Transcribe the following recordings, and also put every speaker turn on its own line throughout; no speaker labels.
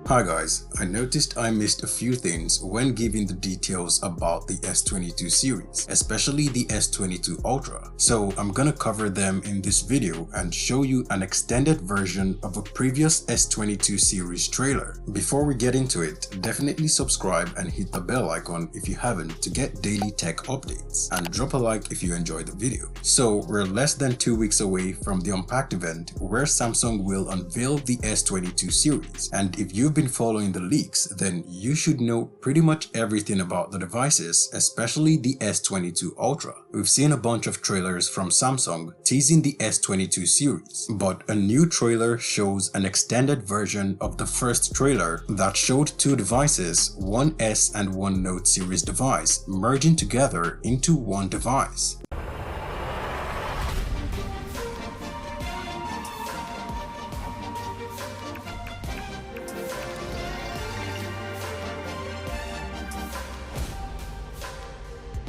Hi guys, I noticed I missed a few things when giving the details about the S22 series, especially the S22 Ultra. So I'm gonna cover them in this video and show you an extended version of a previous S22 series trailer. Before we get into it, definitely subscribe and hit the bell icon if you haven't to get daily tech updates, and drop a like if you enjoyed the video. So we're less than 2 weeks away from the Unpacked event where Samsung will unveil the S22 series, and if you've been following the leaks, then you should know pretty much everything about the devices, especially the S22 Ultra. We've seen a bunch of trailers from Samsung teasing the S22 series, but a new trailer shows an extended version of the first trailer that showed two devices, one S and one Note series device, merging together into one device.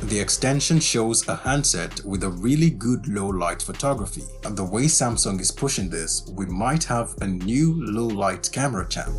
The extension shows a handset with a really good low light photography, and the way Samsung is pushing this, we might have a new low light camera champ.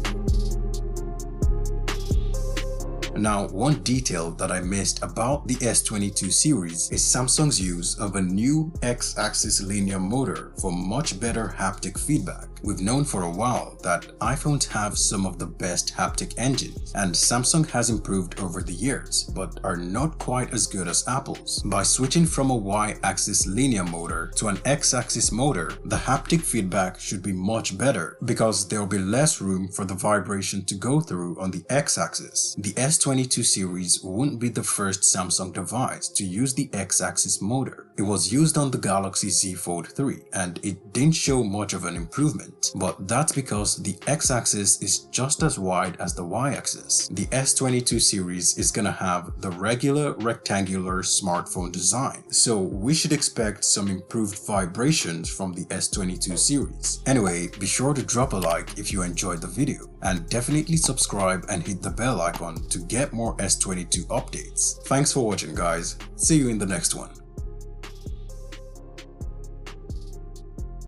Now, one detail that I missed about the S22 series is Samsung's use of a new X-axis linear motor for much better haptic feedback. We've known for a while that iPhones have some of the best haptic engines, and Samsung has improved over the years, but are not quite as good as Apple's. By switching from a Y-axis linear motor to an X-axis motor, the haptic feedback should be much better because there will be less room for the vibration to go through on the X-axis. The S22 series wouldn't be the first Samsung device to use the X-axis motor. It was used on the Galaxy Z Fold 3, and it didn't show much of an improvement. But that's because the X-axis is just as wide as the Y-axis. The S22 series is gonna have the regular rectangular smartphone design, so we should expect some improved vibrations from the S22 series. Anyway, be sure to drop a like if you enjoyed the video, and definitely subscribe and hit the bell icon to get more S22 updates. Thanks for watching guys, see you in the next one.